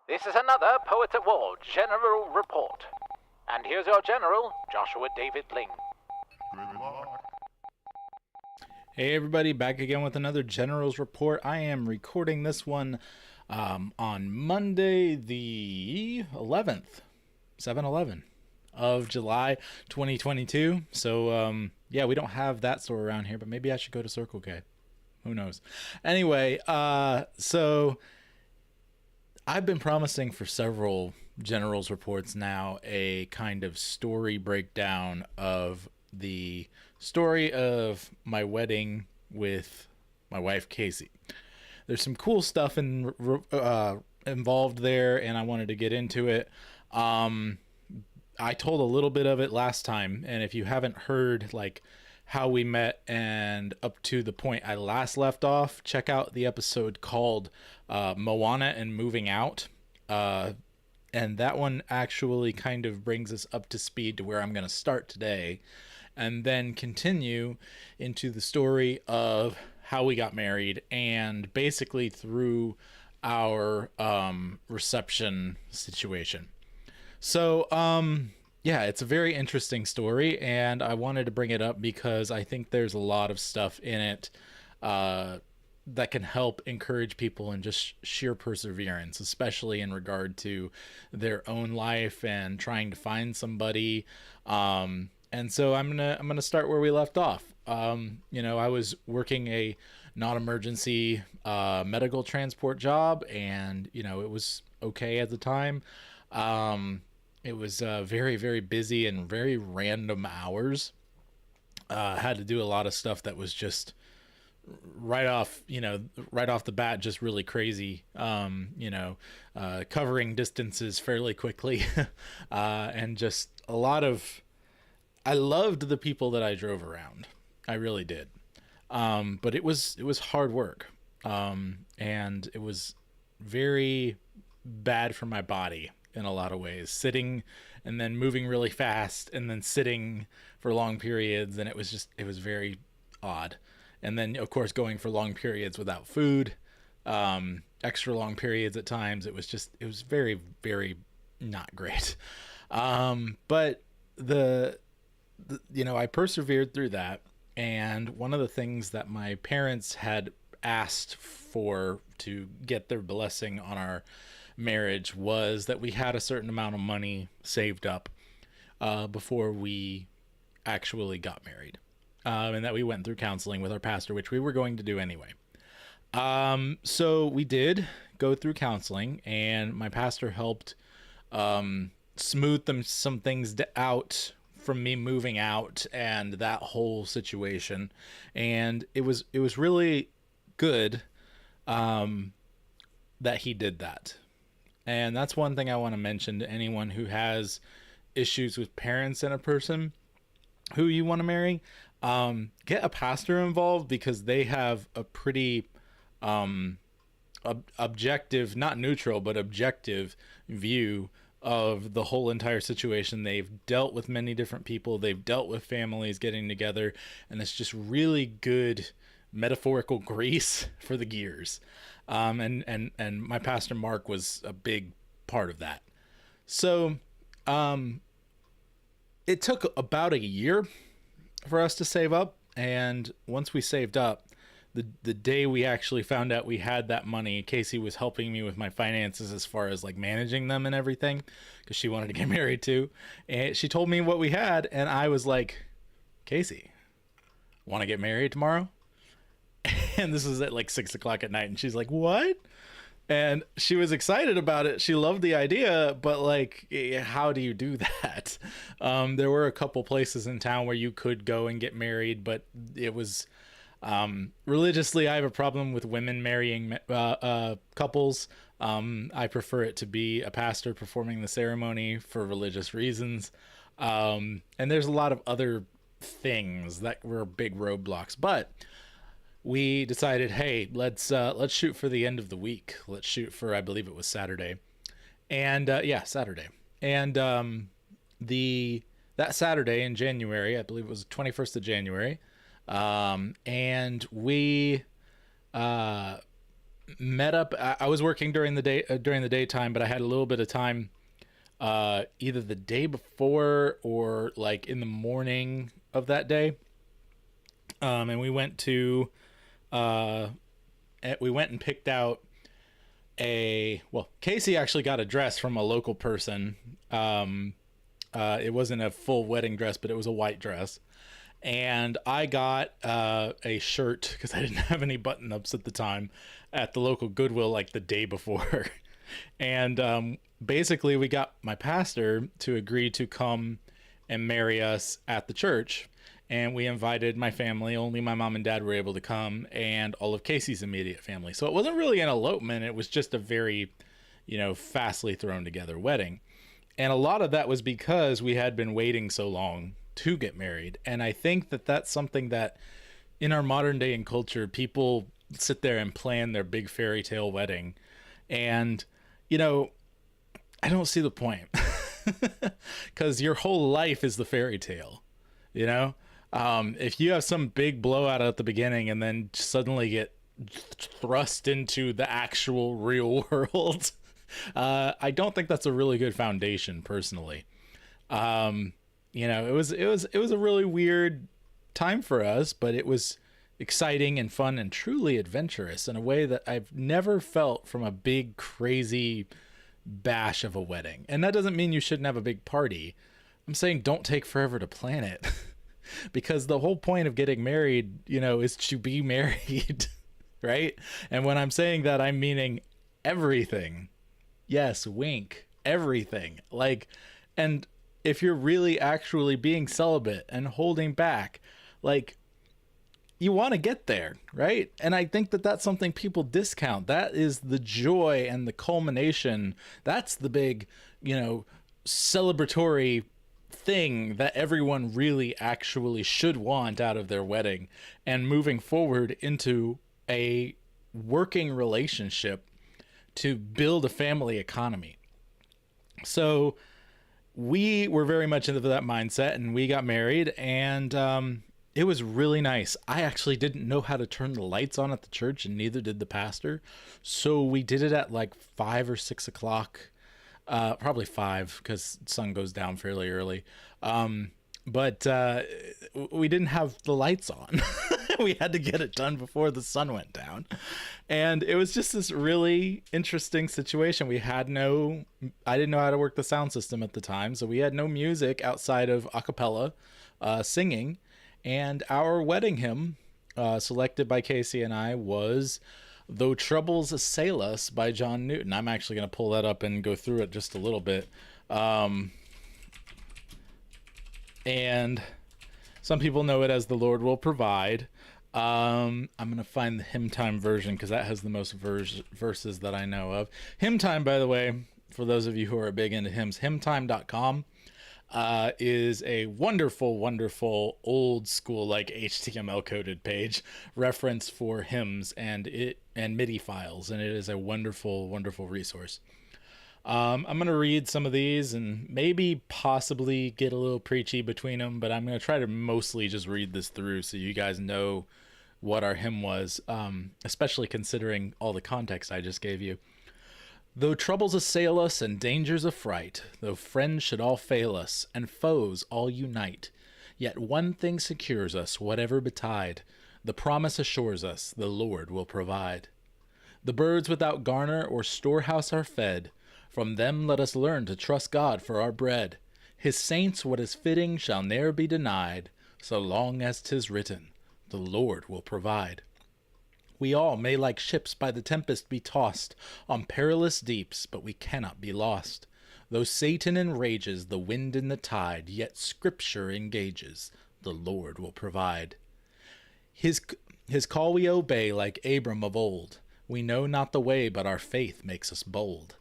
This is another Poets at War General Report. And here's your General, Joshua David Ling. Good luck. Hey everybody, back again with another General's Report. I am recording this one on Monday the 11th, 7/11 of July 2022. So yeah, we don't have that store around here, but maybe I should go to Circle K. Who knows? Anyway, so I've been promising for several General's Reports now a kind of story breakdown of the story of my wedding with my wife Casey. There's some cool stuff involved there, and I wanted to get into it. I told a little bit of it last time, and if you haven't heard like how we met and up to the point I last left off, check out the episode called Moana and Moving Out. And that one actually kind of brings us up to speed to where I'm going to start today, and then continue into the story of how we got married and basically through our reception situation. So yeah, it's a very interesting story, and I wanted to bring it up because I think there's a lot of stuff in it that can help encourage people in just sheer perseverance, especially in regard to their own life and trying to find somebody. And so I'm gonna start where we left off. You know, I was working a non-emergency medical transport job, and you know, it was okay at the time. It was very, very busy and very random hours. Had to do a lot of stuff that was just right off the bat, just really crazy. Covering distances fairly quickly, and just a lot of. I loved the people that I drove around. I really did. But it was hard work, and it was very bad for my body in a lot of ways, sitting and then moving really fast and then sitting for long periods, and it was very odd. And then of course going for long periods without food, extra long periods at times. It was very, very not great. But I persevered through that, and one of the things that my parents had asked for to get their blessing on our marriage was that we had a certain amount of money saved up before we actually got married, and that we went through counseling with our pastor, which we were going to do anyway. So we did go through counseling, and my pastor helped smooth some things out from me moving out and that whole situation, and it was really good that he did that. And that's one thing I want to mention to anyone who has issues with parents and a person who you want to marry. Get a pastor involved, because they have a pretty objective, not neutral, but objective view of the whole entire situation. They've dealt with many different people. They've dealt with families getting together, and it's just really good metaphorical grease for the gears. And my pastor Mark was a big part of that. So it took about a year for us to save up, and once we saved up, the day we actually found out we had that money, Casey was helping me with my finances as far as like managing them and everything, because she wanted to get married too. And she told me what we had, and I was like, Casey, want to get married tomorrow? And this was at like 6:00 at night, and she's like, what? And she was excited about it. She loved the idea, but like, how do you do that? There were a couple places in town where you could go and get married, but it was religiously, I have a problem with women marrying couples. I prefer it to be a pastor performing the ceremony for religious reasons. And there's a lot of other things that were big roadblocks, but we decided, hey, let's shoot for the end of the week. Let's shoot for, I believe it was Saturday. And Saturday. And that Saturday in January, I believe it was 21st of January, and we met up. I was working during the day, during the daytime, but I had a little bit of time, either the day before or like in the morning of that day. And we went to, we went and picked out Casey actually got a dress from a local person. It wasn't a full wedding dress, but it was a white dress. And I got a shirt because I didn't have any button ups at the time at the local Goodwill like the day before. And basically, we got my pastor to agree to come and marry us at the church. And we invited my family. Only my mom and dad were able to come, and all of Casey's immediate family. So it wasn't really an elopement. It was just a very, fastly thrown together wedding. And a lot of that was because we had been waiting so long to get married. And I think that that's something that in our modern day and culture, people sit there and plan their big fairy tale wedding. And, I don't see the point because your whole life is the fairy tale, if you have some big blowout at the beginning and then suddenly get thrust into the actual real world, I don't think that's a really good foundation personally. It was a really weird time for us, but it was exciting and fun and truly adventurous in a way that I've never felt from a big, crazy bash of a wedding. And that doesn't mean you shouldn't have a big party. I'm saying don't take forever to plan it because the whole point of getting married, is to be married, right? And when I'm saying that, I'm meaning everything. Yes, wink, everything. And if you're really actually being celibate and holding back, you want to get there, right? And I think that that's something people discount. That is the joy and the culmination. That's the big, celebratory thing that everyone really actually should want out of their wedding and moving forward into a working relationship to build a family economy. So we were very much into that mindset, and we got married, and it was really nice. I actually didn't know how to turn the lights on at the church, and neither did the pastor. So we did it at 5 or 6 o'clock, probably 5 because sun goes down fairly early. But we didn't have the lights on. We had to get it done before the sun went down. And it was just this really interesting situation. I didn't know how to work the sound system at the time. So we had no music outside of a cappella singing. And our wedding hymn, selected by Casey and I, was Though Troubles Assail Us by John Newton. I'm actually going to pull that up and go through it just a little bit. And some people know it as The Lord Will Provide. I'm going to find the Hymn Time version because that has the most verses that I know of. Hymn Time, by the way, for those of you who are big into hymns, hymntime.com. Is a wonderful, wonderful old school HTML coded page reference for hymns and MIDI files, and it is a wonderful, wonderful resource. I'm going to read some of these and maybe possibly get a little preachy between them, but I'm going to try to mostly just read this through so you guys know what our hymn was, especially considering all the context I just gave you. Though troubles assail us and dangers affright, though friends should all fail us and foes all unite, yet one thing secures us, whatever betide, the promise assures us, the Lord will provide. The birds without garner or storehouse are fed, from them let us learn to trust God for our bread. His saints what is fitting shall ne'er be denied, so long as 'tis written, the Lord will provide. We all may like ships by the tempest be tossed on perilous deeps, but we cannot be lost. Though Satan enrages the wind and the tide, yet Scripture engages, the Lord will provide. His call we obey like Abram of old. We know not the way, but our faith makes us bold.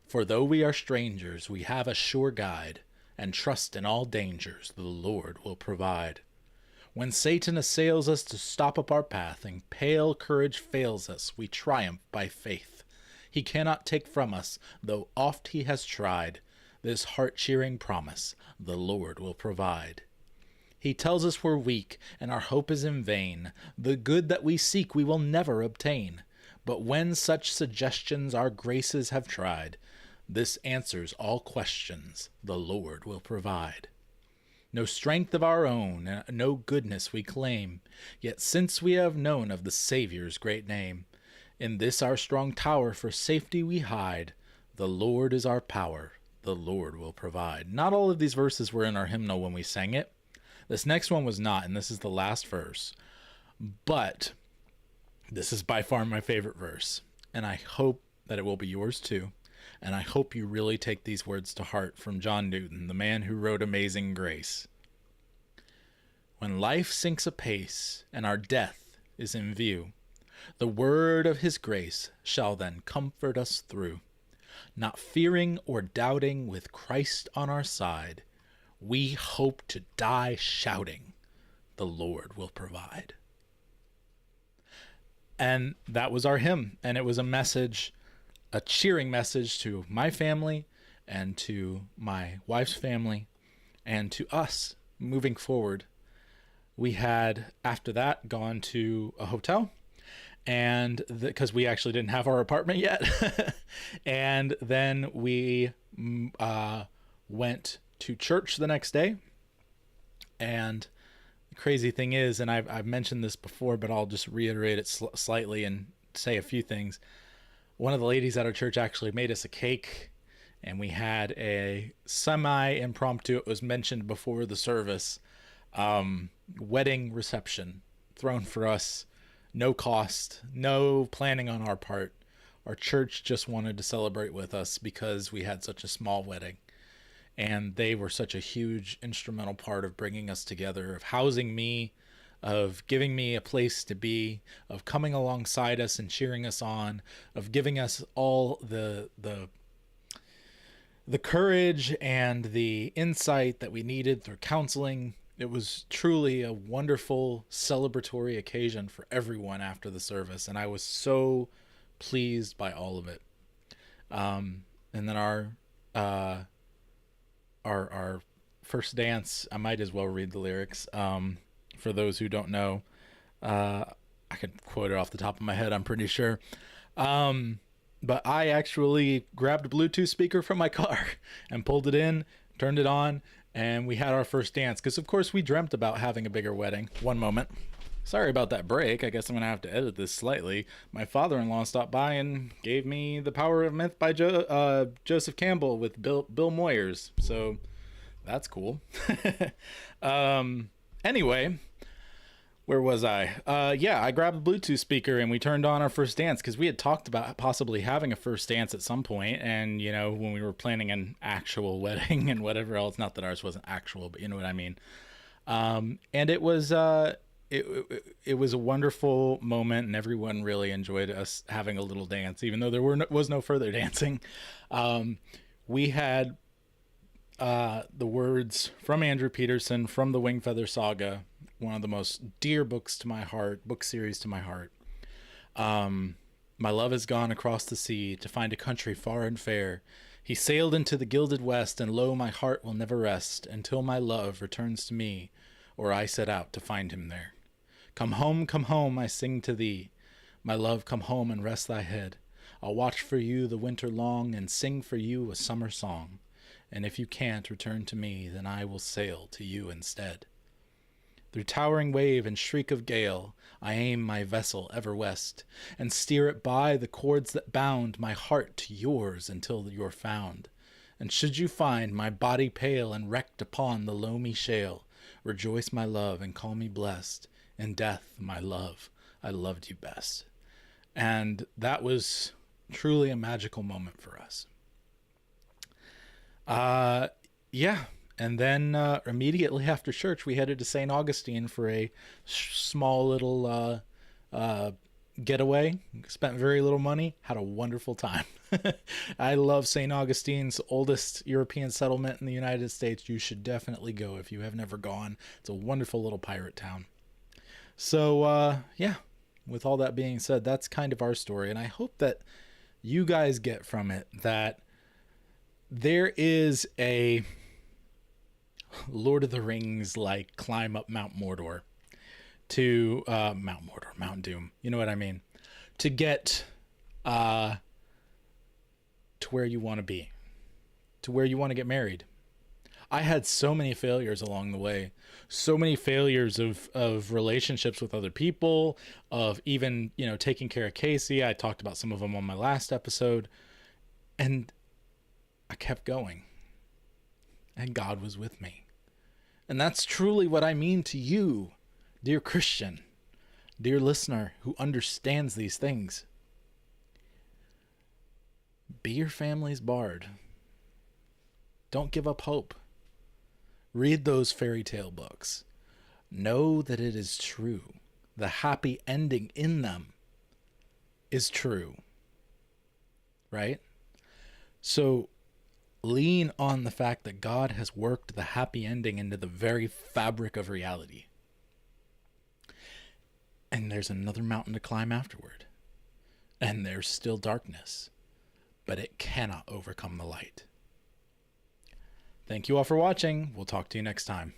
For though we are strangers, we have a sure guide, and trust in all dangers, the Lord will provide. When Satan assails us to stop up our path, and pale courage fails us, we triumph by faith. He cannot take from us, though oft he has tried, this heart-cheering promise, the Lord will provide. He tells us we're weak, and our hope is in vain. The good that we seek we will never obtain. But when such suggestions our graces have tried, this answers all questions, the Lord will provide. No strength of our own, no goodness we claim, yet since we have known of the Saviour's great name, in this our strong tower for safety we hide. The Lord is our power, the Lord will provide. Not all of these verses were in our hymnal when we sang it. This next one was not, and this is the last verse. But this is by far my favorite verse, and I hope that it will be yours too. And I hope you really take these words to heart from John Newton, the man who wrote Amazing Grace. When life sinks apace and our death is in view, the word of his grace shall then comfort us through. Not fearing or doubting, with Christ on our side, we hope to die shouting, the Lord will provide. And that was our hymn, and it was a message, a cheering message to my family and to my wife's family and to us moving forward. We had, after that, gone to a hotel, and because we actually didn't have our apartment yet. And then we went to church the next day. And the crazy thing is, and I've mentioned this before, but I'll just reiterate it slightly and say a few things. One of the ladies at our church actually made us a cake, and we had a semi-impromptu, it was mentioned before the service, wedding reception thrown for us. No cost, no planning on our part. Our church just wanted to celebrate with us because we had such a small wedding. And they were such a huge instrumental part of bringing us together, of housing me, of giving me a place to be, of coming alongside us and cheering us on, of giving us all the courage and the insight that we needed through counseling. It was truly a wonderful celebratory occasion for everyone after the service, and I was so pleased by all of it. And then our first dance, I might as well read the lyrics. For those who don't know, I could quote it off the top of my head, I'm pretty sure. But I actually grabbed a Bluetooth speaker from my car and pulled it in, turned it on, and we had our first dance, because of course we dreamt about having a bigger wedding. One moment. Sorry about that break. I guess I'm going to have to edit this slightly. My father-in-law stopped by and gave me The Power of Myth by Joseph Campbell with Bill Moyers. So that's cool. Anyway, where was I? Yeah, I grabbed a Bluetooth speaker and we turned on our first dance, because we had talked about possibly having a first dance at some point. And, you know, when we were planning an actual wedding and whatever else, not that ours wasn't actual, but you know what I mean? And it was, it was a wonderful moment, and everyone really enjoyed us having a little dance, even though there was no further dancing. We had the words from Andrew Peterson from the Wingfeather Saga, one of the most dear books to my heart, book series to my heart. My love has gone across the sea to find a country far and fair. He sailed into the gilded west, and lo, my heart will never rest until my love returns to me, or I set out to find him there. Come home, I sing to thee. My love, come home and rest thy head. I'll watch for you the winter long and sing for you a summer song. And if you can't return to me, then I will sail to you instead. Through towering wave and shriek of gale, I aim my vessel ever west, and steer it by the cords that bound my heart to yours until you're found. And should you find my body pale and wrecked upon the loamy shale, rejoice, my love, and call me blessed. In death, my love, I loved you best. And that was truly a magical moment for us. Yeah. And then immediately after church, we headed to St. Augustine for a small little getaway. Spent very little money, had a wonderful time. I love St. Augustine's, oldest European settlement in the United States. You should definitely go if you have never gone. It's a wonderful little pirate town. So, yeah, with all that being said, that's kind of our story. And I hope that you guys get from it that there is a Lord of the Rings like climb up Mount Mordor to Mount Doom, you know what I mean, to get to where you want to be, to where you want to get married. I had so many failures along the way, so many failures of relationships with other people, of even, taking care of Casey. I talked about some of them on my last episode, and I kept going, and God was with me. And that's truly what I mean to you, dear Christian, dear listener who understands these things. Be your family's bard. Don't give up hope. Read those fairy tale books. Know that it is true. The happy ending in them is true. Right? So lean on the fact that God has worked the happy ending into the very fabric of reality. And there's another mountain to climb afterward. And there's still darkness. But it cannot overcome the light. Thank you all for watching. We'll talk to you next time.